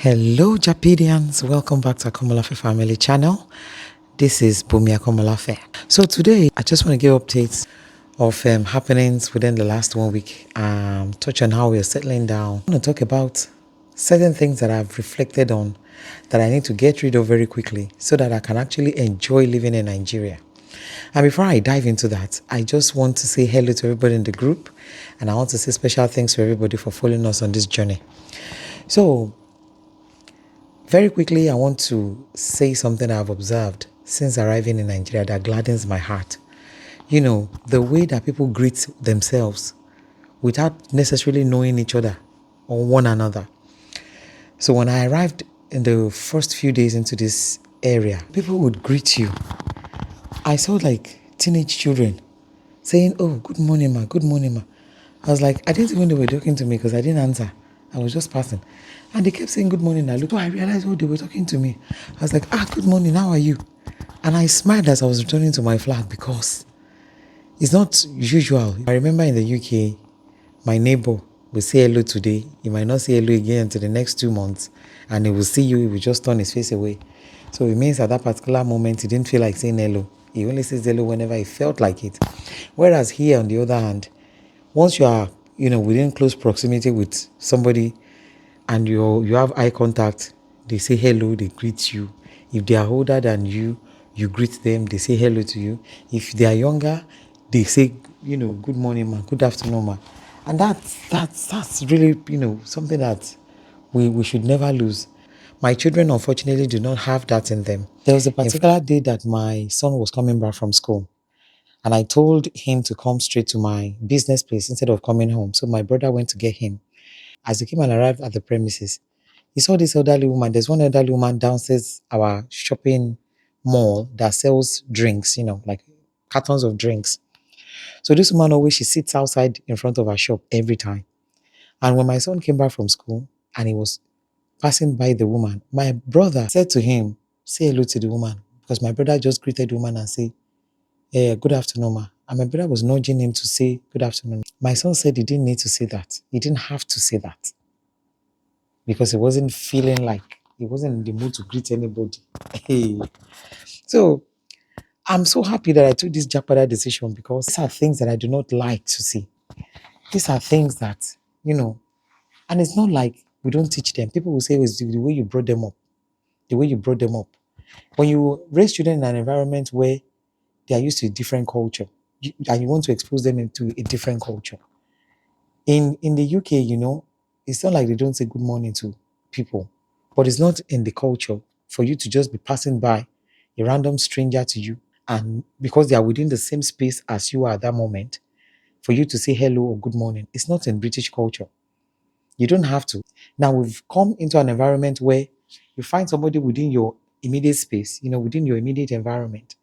Hello, Japadians. Welcome back to Akomolafe Family Channel. This is Bumi Akomolafe. So today, I just want to give updates of happenings within the last 1 week. Touch on how we are settling down. I want to talk about certain things that I've reflected on that I need to get rid of very quickly so that I can actually enjoy living in Nigeria. And before I dive into that, I just want to say hello to everybody in the group, and I want to say special thanks to everybody for following us on this journey. So, very quickly, I want to say something I've observed since arriving in Nigeria that gladdens my heart. You know, the way that people greet themselves without necessarily knowing each other or one another. So when I arrived in the first few days into this area, people would greet you. I saw like teenage children saying, "Oh, good morning, ma, good morning, ma." I was like, I didn't even know they were talking to me because I didn't answer. I was just passing. And they kept saying good morning. I looked, so I realized, oh, they were talking to me. I was like, good morning, how are you? And I smiled as I was returning to my flat because it's not usual. I remember in the UK, my neighbor will say hello today. He might not say hello again until the next 2 months. And he will see you, he will just turn his face away. So it means at that particular moment, he didn't feel like saying hello. He only says hello whenever he felt like it. Whereas here, on the other hand, once you are, within close proximity with somebody and you have eye contact, they say hello, they greet you. If they are older than you, you greet them, they say hello to you. If they are younger, they say, good morning, ma, good afternoon, ma. And that's really, something that we should never lose. My children, unfortunately, do not have that in them. There was a particular day that my son was coming back from school, and I told him to come straight to my business place instead of coming home. So my brother went to get him. As he came and arrived at the premises, he saw this elderly woman. There's one elderly woman downstairs our shopping mall that sells drinks, like cartons of drinks. So this woman always, she sits outside in front of our shop every time. And when my son came back from school and he was passing by the woman, my brother said to him, say hello to the woman. Because my brother just greeted the woman and said, good afternoon, ma. And my brother was nudging him to say good afternoon. My son said he didn't need to say that. He didn't have to say that because he wasn't feeling like he wasn't in the mood to greet anybody. Hey. So I'm so happy that I took this Japada decision because these are things that I do not like to see. These are things that, and it's not like we don't teach them. People will say it's the way you brought them up. The way you brought them up. When you raise children in an environment where they are used to a different culture, and you want to expose them into a different culture. In the UK, it's not like they don't say good morning to people, but it's not in the culture for you to just be passing by a random stranger to you, and because they are within the same space as you are at that moment, for you to say hello or good morning. It's not in British culture. You don't have to. Now we've come into an environment where you find somebody within your immediate space, within your immediate environment,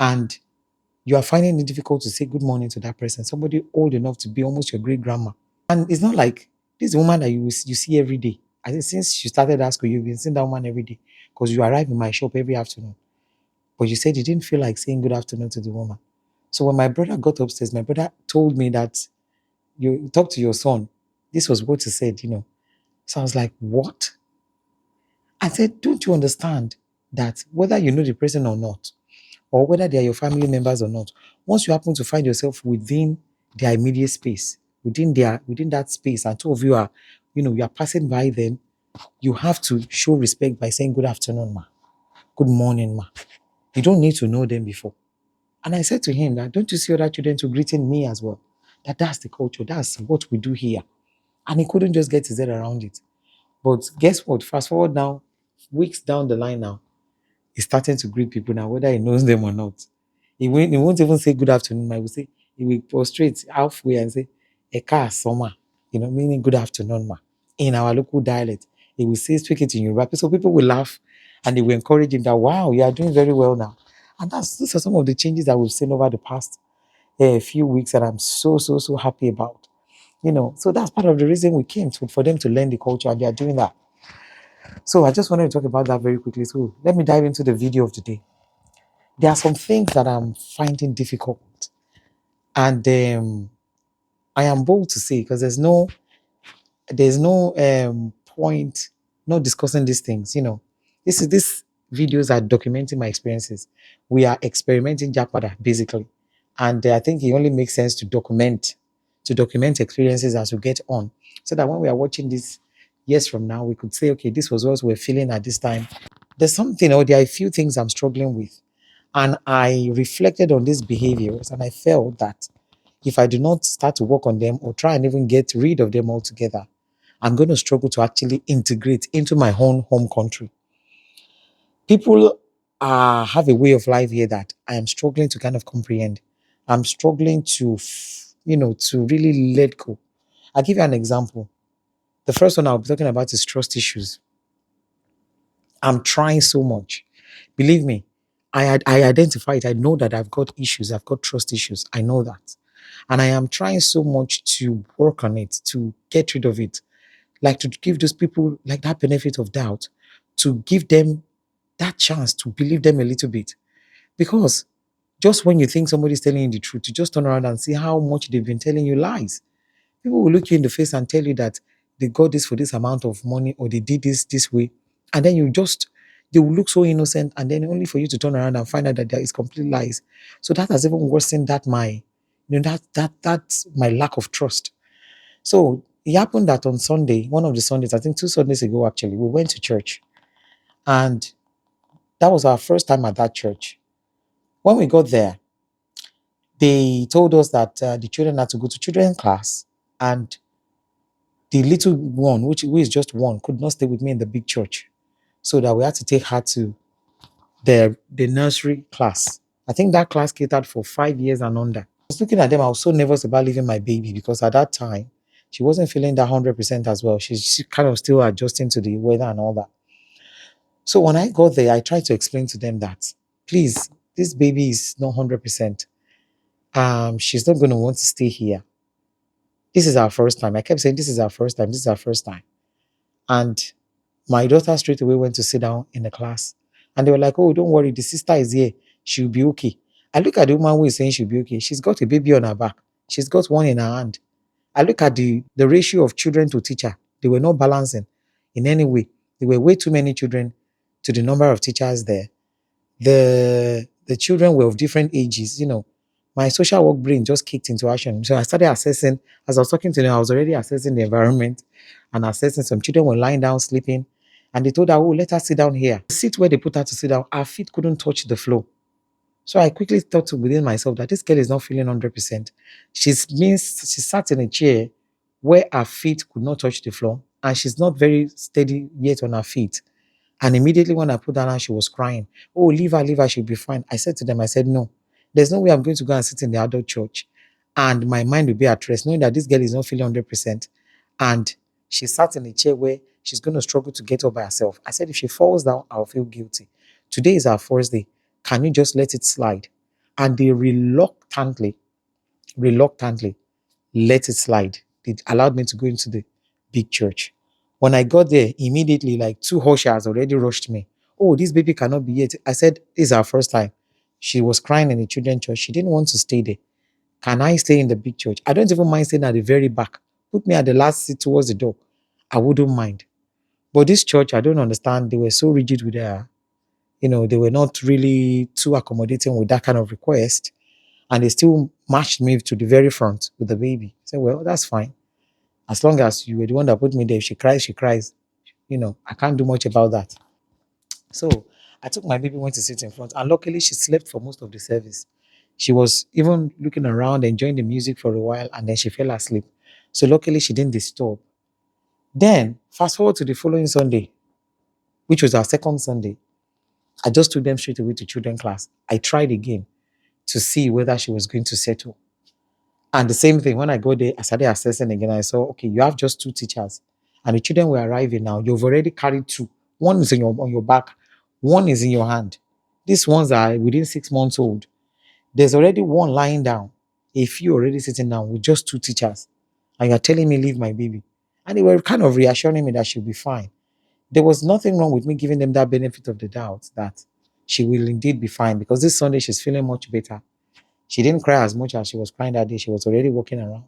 and you are finding it difficult to say good morning to that person, somebody old enough to be almost your great grandma. And it's not like this woman that you see every day. I think since you started that school, you've been seeing that woman every day because you arrive in my shop every afternoon. But you said you didn't feel like saying good afternoon to the woman. So when my brother got upstairs, my brother told me that you talk to your son. This was what he said. So I was like, what? I said, don't you understand that whether you know the person or not, or whether they are your family members or not, once you happen to find yourself within their immediate space, within that space, and two of you are, you are passing by them, you have to show respect by saying good afternoon, ma, good morning, ma. You don't need to know them before. And I said to him that don't you see other children to greeting me as well? That's the culture, that's what we do here. And he couldn't just get his head around it. But guess what? Fast forward now, weeks down the line now, he's starting to greet people now, whether he knows them or not. He won't even say good afternoon. I will say, he will prostrate halfway and say, Eka Soma, meaning good afternoon, ma. In our local dialect, he will say, speak it in Yoruba. So people will laugh and they will encourage him that, wow, you are doing very well now. And those are some of the changes that we've seen over the past few weeks that I'm so, so, so happy about. So that's part of the reason we came for them to learn the culture, and they are doing that. So I just wanted to talk about that very quickly. So let me dive into the video of the day. There are some things that I'm finding difficult, and I am bold to say because there's no point not discussing these things. This videos are documenting my experiences. We are experimenting Japada basically, and I think it only makes sense to document experiences as we get on, so that when we are watching this years from now, we could say, okay, this was what we're feeling at this time. There's something, or there are a few things I'm struggling with, and I reflected on these behaviors, and I felt that if I do not start to work on them or try and even get rid of them altogether, I'm going to struggle to actually integrate into my own home country. People have a way of life here that I am struggling to kind of comprehend. I'm struggling to really let go. I'll give you an example. The first one I'll be talking about is trust issues. I'm trying so much. Believe me, I identify it. I know that I've got issues. I've got trust issues. I know that. And I am trying so much to work on it, to get rid of it, like to give those people like that benefit of doubt, to give them that chance to believe them a little bit. Because just when you think somebody's telling you the truth, you just turn around and see how much they've been telling you lies. People will look you in the face and tell you that they got this for this amount of money, or they did this way. And then they will look so innocent, and then only for you to turn around and find out that there is complete lies. So that has even worsened that's my lack of trust. So it happened that on Sunday, one of the Sundays, I think 2 Sundays ago actually, we went to church. And that was our first time at that church. When we got there, they told us that the children had to go to children's class, and the little one, which who is just one, could not stay with me in the big church. So that we had to take her to the nursery class. I think that class catered for 5 years and under. I was looking at them, I was so nervous about leaving my baby, because at that time, she wasn't feeling that 100% as well. She's kind of still adjusting to the weather and all that. So when I got there, I tried to explain to them that, please, this baby is not 100%. She's not going to want to stay here. This is our first time. I kept saying, this is our first time. This is our first time. And my daughter straight away went to sit down in the class. And they were like, oh, don't worry. The sister is here. She'll be okay. I look at the woman who is saying she'll be okay. She's got a baby on her back. She's got one in her hand. I look at the ratio of children to teacher. They were not balancing in any way. There were way too many children to the number of teachers there. The children were of different ages. My social work brain just kicked into action. So I started assessing. As I was talking to them, I was already assessing the environment and assessing. Some children were lying down sleeping, and they told her, oh, let her sit down here. The seat where they put her to sit down, her feet couldn't touch the floor. So I quickly thought within myself that this girl is not feeling 100%. She sat in a chair where her feet could not touch the floor, and she's not very steady yet on her feet. And immediately when I put her down, she was crying. Oh, leave her, she'll be fine. I said to them, I said, no, there's no way I'm going to go and sit in the adult church and my mind will be at rest, knowing that this girl is not feeling 100%. And she sat in a chair where she's going to struggle to get up by herself. I said, if she falls down, I'll feel guilty. Today is our first day. Can you just let it slide? And they reluctantly let it slide. It allowed me to go into the big church. When I got there, immediately, like two ushers already rushed me. Oh, this baby cannot be yet. I said, this is our first time. She was crying in the children's church. She didn't want to stay there. Can I stay in the big church? I don't even mind staying at the very back. Put me at the last seat towards the door. I wouldn't mind. But this church, I don't understand. They were so rigid with they were not really too accommodating with that kind of request. And they still marched me to the very front with the baby. I said, well, that's fine. As long as you were the one that put me there, if she cries, she cries. I can't do much about that. So I took my baby, went to sit in front, and luckily she slept for most of the service. She was even looking around, enjoying the music for a while, and then she fell asleep. So luckily she didn't disturb. Then fast forward to the following Sunday, which was our second Sunday. I just took them straight away to children class. I tried again to see whether she was going to settle. And the same thing, when I go there, I started assessing again. I saw, okay, you have just two teachers, and the children were arriving now. You've already carried two. One is on your back, one is in your hand. These ones are within 6 months old. There's already one lying down. A few already sitting down with just two teachers. And you're telling me, leave my baby. And they were kind of reassuring me that she'll be fine. There was nothing wrong with me giving them that benefit of the doubt that she will indeed be fine, because this Sunday she's feeling much better. She didn't cry as much as she was crying that day. She was already walking around.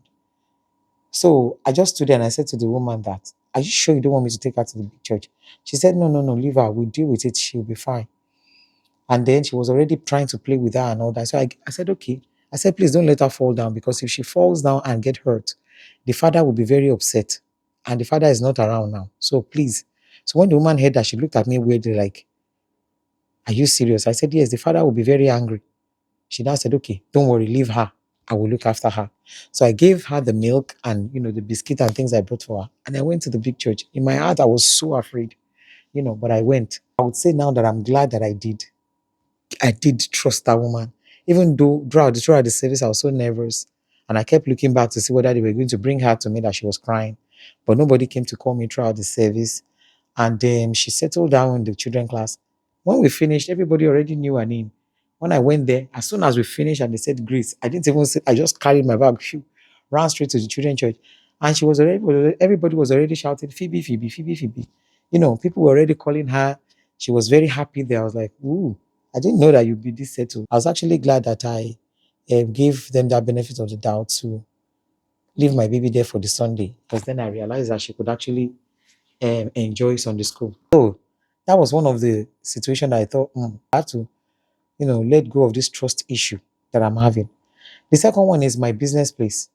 So I just stood there and I said to the woman that Are you sure you don't want me to take her to the big church? She said, no, no, no, leave her. We'll deal with it. She'll be fine. And then she was already trying to play with her and all that. So I said, okay. I said, please don't let her fall down because if she falls down and get hurt, the father will be very upset. And the father is not around now. So please. So when the woman heard that, she looked at me weirdly like, are you serious? I said, yes, the father will be very angry. She now said, okay, don't worry, leave her. I will look after her. So I gave her the milk and, the biscuit and things I brought for her. And I went to the big church. In my heart, I was so afraid, but I went. I would say now that I'm glad that I did. I did trust that woman. Even though throughout the service, I was so nervous. And I kept looking back to see whether they were going to bring her to me that she was crying. But nobody came to call me throughout the service. And she settled down in the children class. When we finished, everybody already knew her name. When I went there, as soon as we finished and they said grace, I didn't even say, I just carried my bag, phew, ran straight to the children church. And everybody was already shouting, Phoebe, Phoebe, Phoebe, Phoebe. People were already calling her. She was very happy there. I was like, ooh, I didn't know that you'd be this settled. I was actually glad that I gave them that benefit of the doubt to leave my baby there for the Sunday. Because then I realized that she could actually enjoy Sunday school. So that was one of the situations that I thought, I have to, let go of this trust issue that I'm having. The second one is my business place.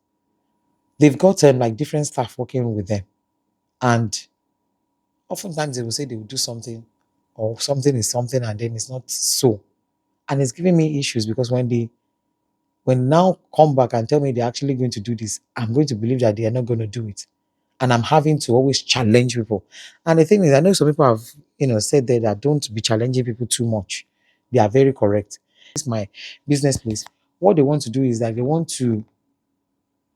They've got like different staff working with them. And oftentimes they will say they will do something or something is something and then it's not so. And it's giving me issues because when now come back and tell me they're actually going to do this, I'm going to believe that they are not going to do it. And I'm having to always challenge people. And the thing is, I know some people have, said that don't be challenging people too much. They are very correct. It's my business place. What they want to do is that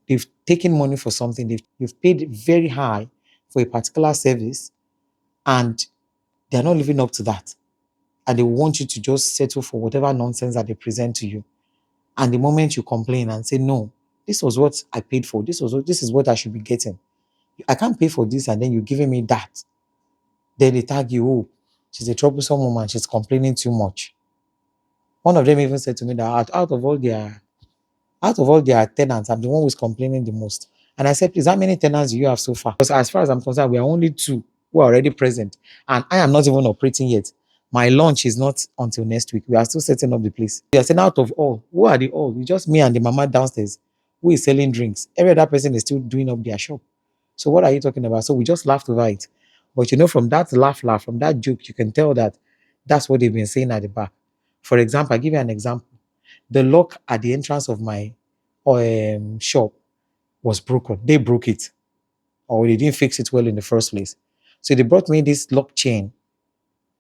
they've taken money for something, you've paid very high for a particular service, and they're not living up to that. And they want you to just settle for whatever nonsense that they present to you. And the moment you complain and say, no, this was what I paid for, this is what I should be getting. I can't pay for this, and then you're giving me that. Then they tag you, oh, she's a troublesome woman, she's complaining too much. One of them even said to me that out of all their tenants, I'm the one who's complaining the most. And I said, please, how many tenants do you have so far? Because as far as I'm concerned, we are only two who are already present. And I am not even operating yet. My launch is not until next week. We are still setting up the place. We are saying out of all, who are the all? It's just me and the mama downstairs who is selling drinks. Every other person is still doing up their shop. So what are you talking about? So we just laughed over it. But from that laugh, from that joke, you can tell that that's what they've been saying at the back. For example, I give you an example. The lock at the entrance of my shop was broken. They broke it, or they didn't fix it well in the first place. So they brought me this lock chain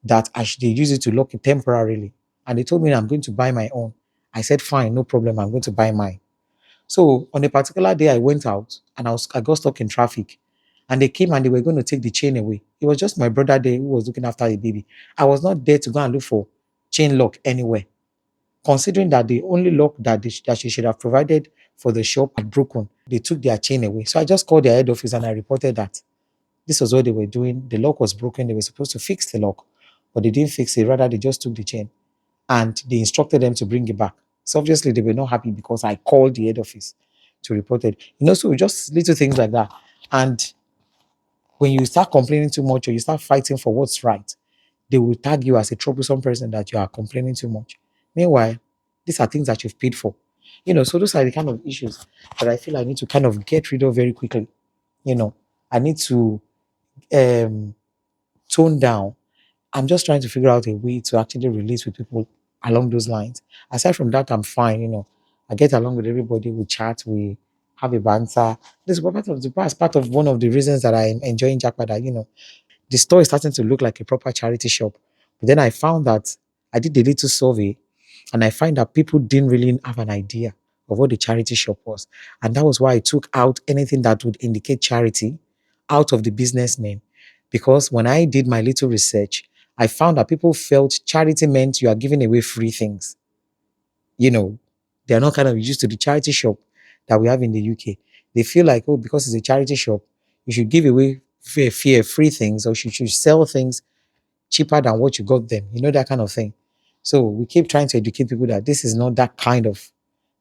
that they use it to lock it temporarily. And they told me I'm going to buy my own. I said, fine, no problem. I'm going to buy mine. So on a particular day, I went out and I got stuck in traffic. And they came and they were going to take the chain away. It was just my brother there who was looking after the baby. I was not there to go and look for chain lock anywhere, considering that the only lock that she should have provided for the shop had broken. They took their chain away. So I just called their head office and I reported that this was what they were doing. The lock was broken. They were supposed to fix the lock, but they didn't fix it. Rather, they just took the chain and they instructed them to bring it back. So obviously they were not happy because I called the head office to report it. So just little things like that. And when you start complaining too much or you start fighting for what's right, they will tag you as a troublesome person that you are complaining too much. Meanwhile, these are things that you've paid for. So those are the kind of issues that I feel I need to kind of get rid of very quickly. I need to um, tone down. I'm just trying to figure out a way to actually relate with people along those lines. Aside from that, I'm fine. I get along with everybody. We chat. We have a banter. This is part of one of the reasons that I'm enjoying Japada. The store is starting to look like a proper charity shop. But then I found that I did a little survey and I find that people didn't really have an idea of what the charity shop was. And that was why I took out anything that would indicate charity out of the business name. Because when I did my little research, I found that people felt charity meant you are giving away free things. You know, they are not kind of used to the charity shop that we have in the UK. They feel like, oh, because it's a charity shop, you should give away free things, or you should sell things cheaper than what you got them. That kind of thing. So we keep trying to educate people that this is not that kind of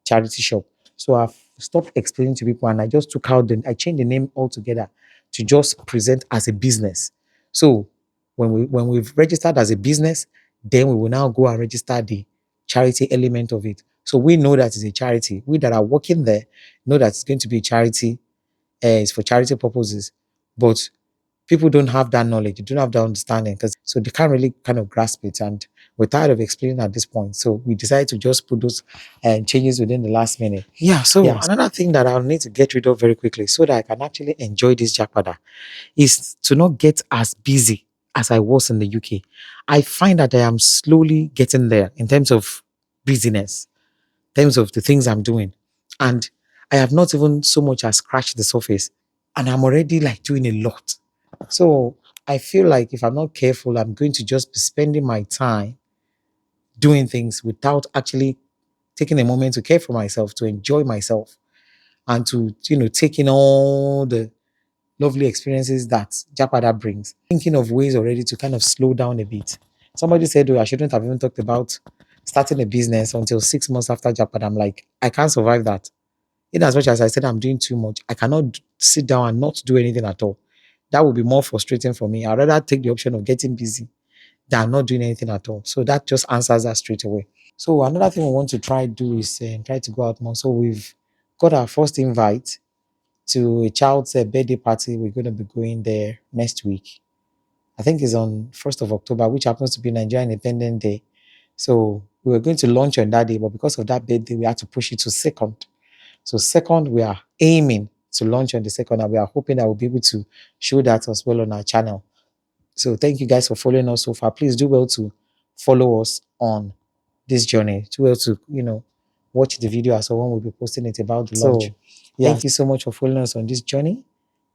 charity shop. So I've stopped explaining to people and I just I changed the name altogether to just present as a business. So when we've registered as a business, then we will now go and register the charity element of it. So we know that it's a charity. We that are working there know that it's going to be a charity, it's for charity purposes. But people don't have that knowledge, they don't have that understanding, because so they can't really kind of grasp it. And we're tired of explaining at this point. So we decided to just put those changes within the last minute. Yeah. So another thing that I'll need to get rid of very quickly so that I can actually enjoy this Japada is to not get as busy as I was in the UK. I find that I am slowly getting there in terms of busyness, in terms of the things I'm doing. And I have not even so much as scratched the surface. And I'm already like doing a lot. So I feel like if I'm not careful, I'm going to just be spending my time doing things without actually taking a moment to care for myself, to enjoy myself, and to, take in all the lovely experiences that Japada brings. Thinking of ways already to kind of slow down a bit. Somebody said, oh, I shouldn't have even talked about starting a business until 6 months after Japada. I'm like, I can't survive that. In as much as I said I'm doing too much, I cannot sit down and not do anything at all. That would be more frustrating for me. I'd rather take the option of getting busy than not doing anything at all. So that just answers that straight away. So another thing we want to try do is try to go out more. So we've got our first invite to a child's birthday party. We're going to be going there next week. I think it's on 1st of October, which happens to be Nigeria Independence Day. So we were going to launch on that day, but because of that birthday, we had to push it to 2nd. So 2nd, we are aiming to launch on the 2nd, and we are hoping that we'll be able to show that as well on our channel. So thank you guys for following us so far. Please do well to follow us on this journey. Do well to, watch the video as well when we'll be posting it about the launch. So, thank you so much for following us on this journey.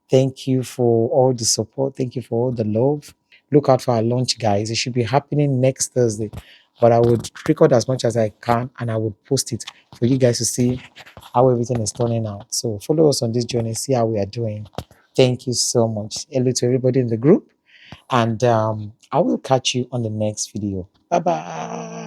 Thank you for all the support. Thank you for all the love. Look out for our launch, guys. It should be happening next Thursday. But I would record as much as I can and I would post it for you guys to see how everything is turning out. So follow us on this journey, see how we are doing. Thank you so much. Hello to everybody in the group. And I will catch you on the next video. Bye bye.